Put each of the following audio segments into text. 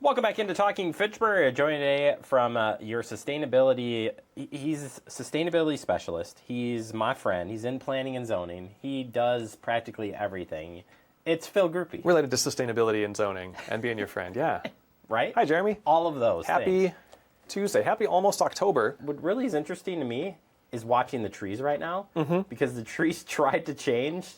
Welcome back into Talking Fitchburg. Joined today from your sustainability. He's a sustainability specialist. He's my friend. He's in planning and zoning. He does practically everything. It's Phil Groupie. Related to sustainability and zoning and being your friend, yeah. Right? Hi, Jeremy. All of those Happy things. Tuesday. Happy almost October. What really is interesting to me is watching the trees right now, because the trees tried to change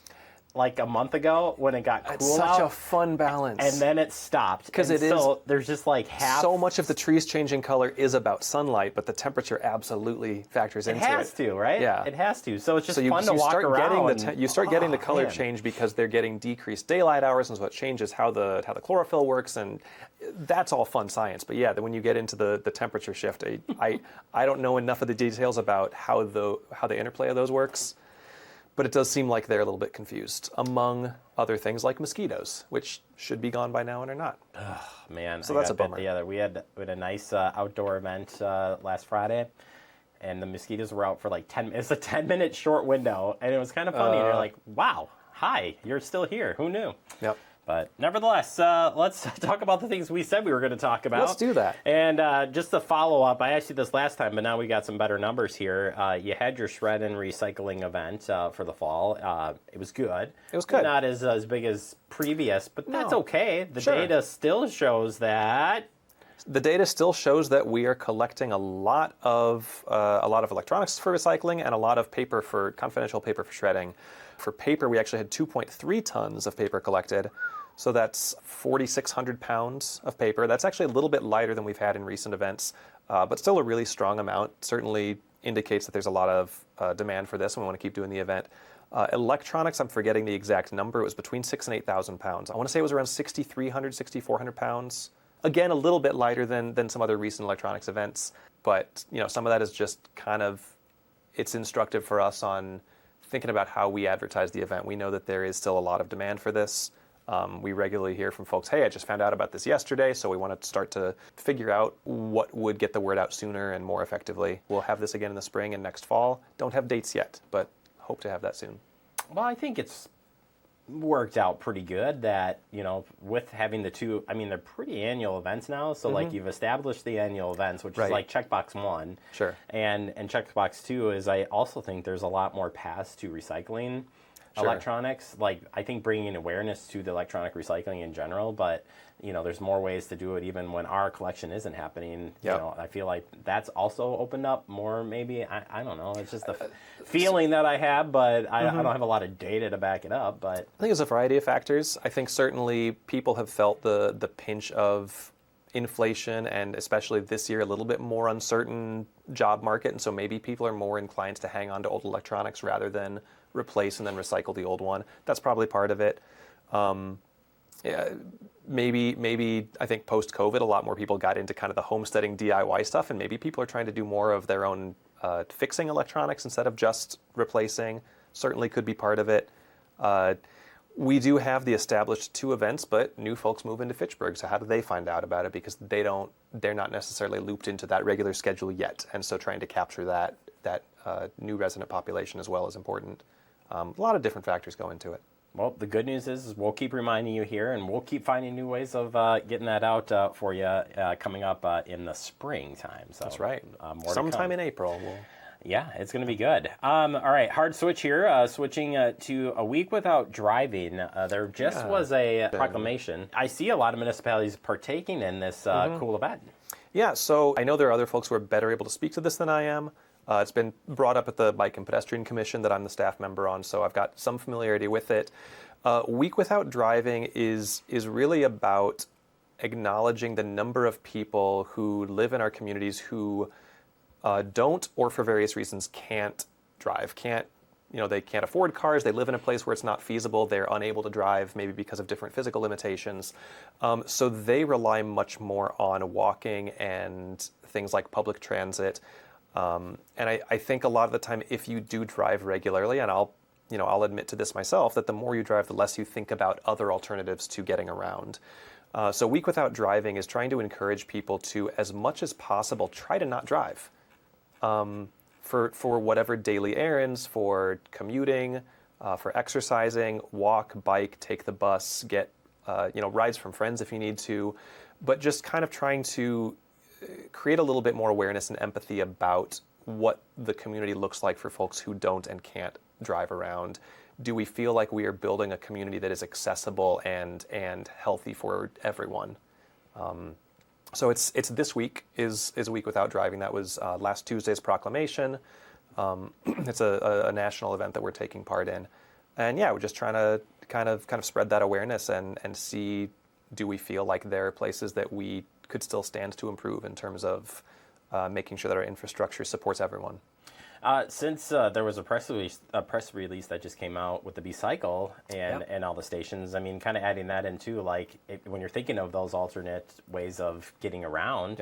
like a month ago when it got cool It's such a fun balance. and then it stopped. Because there's just like half. So much of the trees changing color is about sunlight, but the temperature absolutely factors into it. It has to, right? Yeah. It has to. So it's just you fun to walk start around. you start getting the color man. change because they're getting decreased daylight hours, and so it changes how the chlorophyll works, and that's all fun science. But yeah, when you get into the temperature shift, I don't know enough of the details about how the interplay of those works. But it does seem like they're a little bit confused, among other things like mosquitoes, which should be gone by now and are not. Man, So that's a bummer. We had a nice outdoor event last Friday, and the mosquitoes were out for like 10 minutes. It's a 10-minute short window, and it was kind of funny. You're like, wow, hi, you're still here. Who knew? Yep. But nevertheless, let's talk about the things we said we were going to talk about. Let's do that. And just to follow up, I asked you this last time, but now we got some better numbers here. You had your shred and recycling event for the fall. It was good. It was good. Not as big as previous, but that's No. okay. The Sure. data still shows that. The data still shows that we are collecting a lot of electronics for recycling and a lot of confidential paper for shredding. For paper, we actually had 2.3 tons of paper collected. So that's 4,600 pounds of paper. That's actually a little bit lighter than we've had in recent events, but still a really strong amount. Certainly indicates that there's a lot of demand for this, and we want to keep doing the event. Electronics, I'm forgetting the exact number. It was between 6,000 and 8,000 pounds. I want to say it was around 6,300, 6,400 pounds. Again, a little bit lighter than some other recent electronics events, but some of that is just kind of, it's instructive for us on thinking about how we advertise the event. We know that there is still a lot of demand for this. We regularly hear from folks, hey, I just found out about this yesterday, so we want to start to figure out what would get the word out sooner and more effectively. We'll have this again in the spring and next fall. Don't have dates yet, but hope to have that soon. Well, I think it's worked out pretty good that, with having the two, they're pretty annual events now. So like you've established the annual events, which is like checkbox 1. Sure. And checkbox 2 is I also think there's a lot more paths to recycling electronics. Like I think bringing awareness to the electronic recycling in general, but there's more ways to do it even when our collection isn't happening. Yep. I feel like that's also opened up more maybe. I don't know. It's just a feeling that I have, but I don't have a lot of data to back it up. But I think there's a variety of factors. I think certainly people have felt the pinch of inflation, and especially this year a little bit more uncertain job market, and so maybe people are more inclined to hang on to old electronics rather than replace and then recycle the old one. That's probably part of it. Maybe I think post-COVID a lot more people got into kind of the homesteading DIY stuff, and maybe people are trying to do more of their own fixing electronics instead of just replacing. Certainly could be part of it. We do have the established 2 events, but new folks move into Fitchburg. So how do they find out about it? Because they're not necessarily looped into that regular schedule yet. And so trying to capture that new resident population as well is important. A lot of different factors go into it. Well, the good news is we'll keep reminding you here, and we'll keep finding new ways of getting that out for you coming up in the springtime. So that's right. Sometime in April. Yeah, it's going to be good. All right, hard switch here. Switching to a week without driving. There just was a proclamation. I see a lot of municipalities partaking in this cool event. Yeah, so I know there are other folks who are better able to speak to this than I am. It's been brought up at the Bike and Pedestrian Commission that I'm the staff member on, so I've got some familiarity with it. Week Without Driving is really about acknowledging the number of people who live in our communities who don't, or for various reasons can't drive. They can't afford cars. They live in a place where it's not feasible. They're unable to drive, maybe because of different physical limitations. So they rely much more on walking and things like public transit. And I think a lot of the time, if you do drive regularly, and I'll admit to this myself, that the more you drive, the less you think about other alternatives to getting around. So Week Without Driving is trying to encourage people to, as much as possible, try to not drive. For whatever daily errands, for commuting, for exercising, walk, bike, take the bus, get rides from friends if you need to. but just kind of trying to create a little bit more awareness and empathy about what the community looks like for folks who don't and can't drive around. Do we feel like we are building a community that is accessible and healthy for everyone? So it's this week is a week without driving. That was last Tuesday's proclamation. It's a national event that we're taking part in, and yeah, we're just trying to kind of spread that awareness and see, do we feel like there are places that we could still stand to improve in terms of making sure that our infrastructure supports everyone. Since there was a press release that just came out with the B-Cycle and all the stations, I mean, kind of adding that into, like, when you're thinking of those alternate ways of getting around,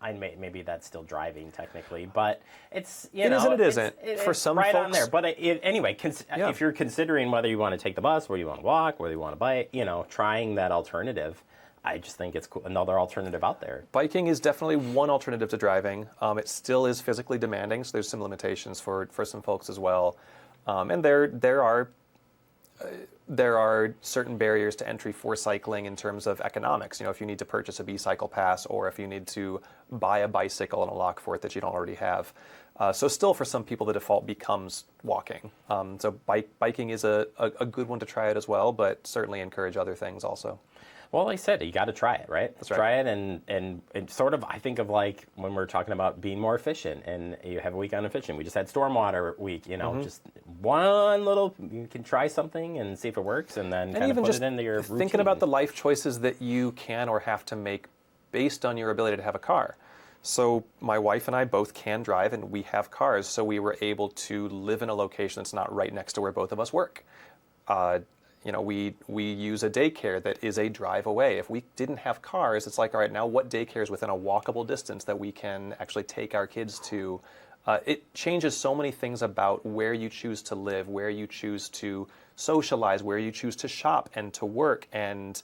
maybe that's still driving technically, but it's, it isn't. For some right folks, on there. But anyway, if you're considering whether you want to take the bus, whether you want to walk, whether you want to bike, trying that alternative, I just think it's cool, another alternative out there. Biking is definitely one alternative to driving. It still is physically demanding, so there's some limitations for some folks as well. And there are certain barriers to entry for cycling in terms of economics. If you need to purchase a B-Cycle pass, or if you need to buy a bicycle and a lock for it that you don't already have. So still, for some people, the default becomes walking. So biking is a good one to try it as well, but certainly encourage other things also. Well, like I said, you got to try it, right? That's right. Try it, and sort of, I think of like when we're talking about being more efficient, and you have a week on efficient. We just had Stormwater Week, just one little, you can try something and see if it works, and then kind of put it into your routine. Thinking about the life choices that you can or have to make based on your ability to have a car. So my wife and I both can drive, and we have cars, so we were able to live in a location that's not right next to where both of us work. We use a daycare that is a drive away. If we didn't have cars, it's like, all right, now what daycare is within a walkable distance that we can actually take our kids to? It changes so many things about where you choose to live, where you choose to socialize, where you choose to shop and to work and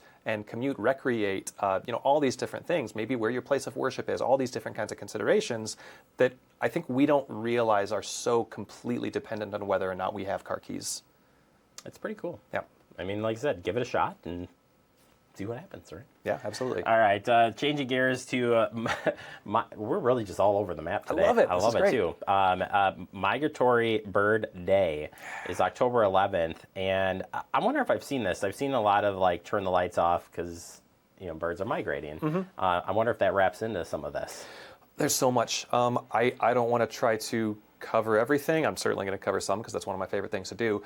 commute, recreate, all these different things, maybe where your place of worship is, all these different kinds of considerations that I think we don't realize are so completely dependent on whether or not we have car keys. It's pretty cool. Yeah. I mean, like I said, give it a shot and see what happens, right? Yeah, absolutely. All right, changing gears to, we're really just all over the map today. I love it. I love it too. Migratory Bird Day is October 11th, and I wonder if I've seen this. I've seen a lot of like turn the lights off because birds are migrating. Mm-hmm. I wonder if that wraps into some of this. There's so much. I don't want to try to cover everything. I'm certainly going to cover some because that's one of my favorite things to do.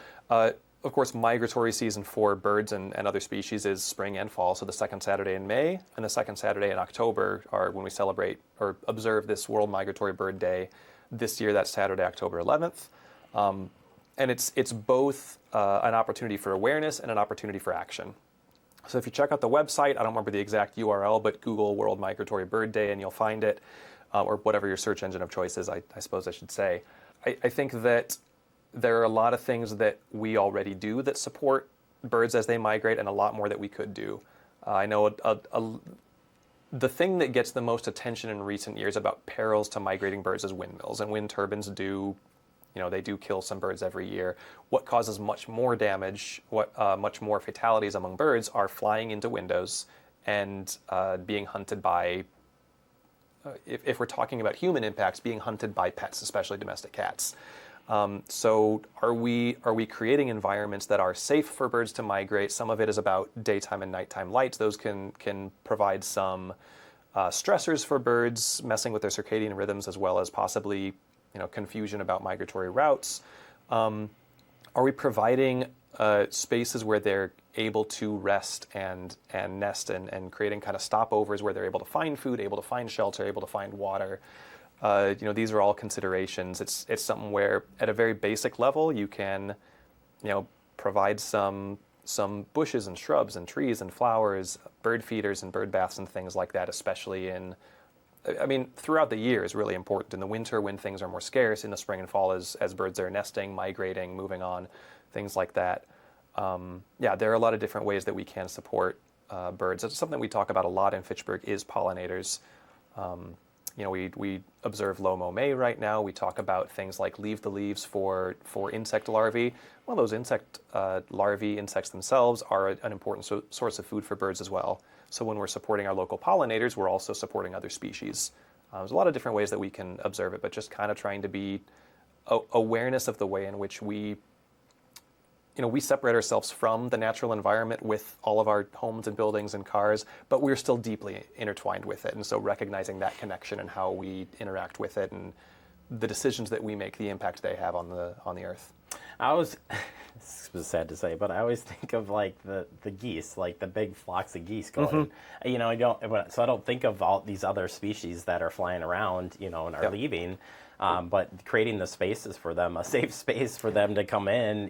Of course, migratory season for birds and other species is spring and fall, so the second Saturday in May and the second Saturday in October are when we celebrate or observe this World Migratory Bird Day. This year, that's Saturday, October 11th. And it's both an opportunity for awareness and an opportunity for action. So if you check out the website, I don't remember the exact URL, but Google World Migratory Bird Day and you'll find it, or whatever your search engine of choice is, I suppose I should say. I think that there are a lot of things that we already do that support birds as they migrate, and a lot more that we could do. I know the thing that gets the most attention in recent years about perils to migrating birds is windmills, and wind turbines do kill some birds every year. What causes much more damage, much more fatalities among birds are flying into windows and being hunted by, if we're talking about human impacts, being hunted by pets, especially domestic cats. So are we creating environments that are safe for birds to migrate? Some of it is about daytime and nighttime lights. Those can provide some stressors for birds, messing with their circadian rhythms, as well as possibly confusion about migratory routes. Are we providing spaces where they're able to rest and nest and creating kind of stopovers where they're able to find food, able to find shelter, able to find water? These are all considerations. It's something where, at a very basic level, you can, provide some bushes and shrubs and trees and flowers, bird feeders and bird baths and things like that, especially throughout the year is really important. In the winter, when things are more scarce, in the spring and fall, as birds are nesting, migrating, moving on, things like that. There are a lot of different ways that we can support birds. It's something we talk about a lot in Fitchburg is pollinators. We observe low-mow May right now. We talk about things like leave the leaves for insect larvae. Well, those insect larvae, insects themselves, are an important source of food for birds as well. So when we're supporting our local pollinators, we're also supporting other species. There's a lot of different ways that we can observe it, but just kind of trying to be awareness of the way in which we separate ourselves from the natural environment with all of our homes and buildings and cars, but we're still deeply intertwined with it. And so recognizing that connection and how we interact with it and the decisions that we make, the impact they have on the earth. This was sad to say, but I always think of like the geese, like the big flocks of geese going. I don't think of all these other species that are flying around, and are leaving. But creating the spaces for them, a safe space for them to come in,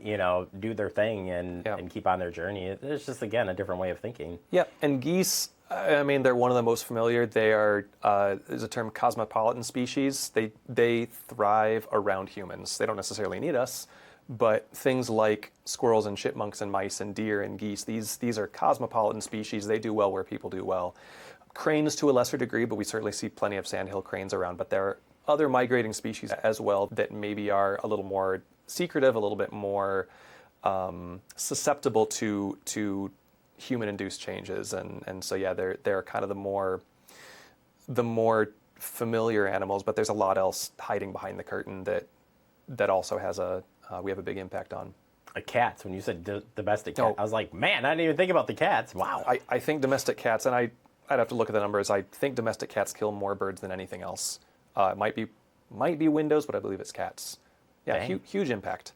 do their thing and keep on their journey. It's just, again, a different way of thinking. Yeah, and geese, I mean, they're one of the most familiar. They are, there's a term, cosmopolitan species. They thrive around humans. They don't necessarily need us, but things like squirrels and chipmunks and mice and deer and geese, these are cosmopolitan species. They do well where people do well. Cranes to a lesser degree, but we certainly see plenty of sandhill cranes around, but there are other migrating species as well that maybe are a little more secretive, a little bit more susceptible to human-induced changes, and so yeah, they're kind of the more familiar animals, but there's a lot else hiding behind the curtain that also has we have a big impact on. Cats. When you said domestic cat, I was like, man, I didn't even think about the cats. Wow. I think domestic cats, and I'd have to look at the numbers. I think domestic cats kill more birds than anything else. It might be windows, but I believe it's cats. Yeah, huge impact.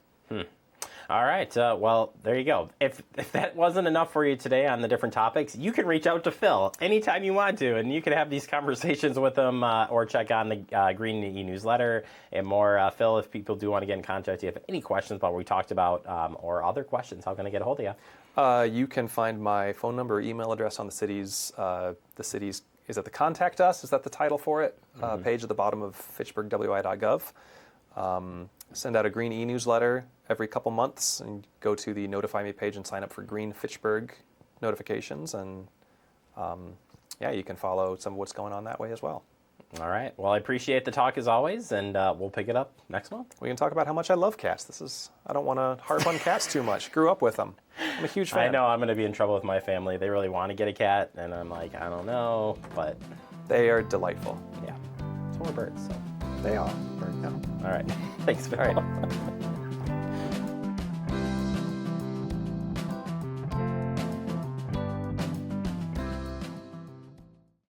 All right. Well, there you go. If that wasn't enough for you today on the different topics, you can reach out to Phil anytime you want to, and you can have these conversations with him or check on the Green e-newsletter and more. Phil, if people do want to get in contact, you have any questions about what we talked about or other questions, how can I get a hold of you? You can find my phone number or email address on the city's is it the Contact Us? Is that the title for it? Page at the bottom of fitchburgwi.gov. Send out a Green e-newsletter every couple months and go to the Notify Me page and sign up for Green Fitchburg notifications. And you can follow some of what's going on that way as well. All right. Well, I appreciate the talk as always, and we'll pick it up next month. We can talk about how much I love cats. I don't want to harp on cats too much. Grew up with them. I'm a huge fan. I know I'm going to be in trouble with my family. They really want to get a cat, and I'm like, I don't know, but... They are delightful. Yeah. So are birds, so... They are. Yeah. All right. Thanks, Phil. All right.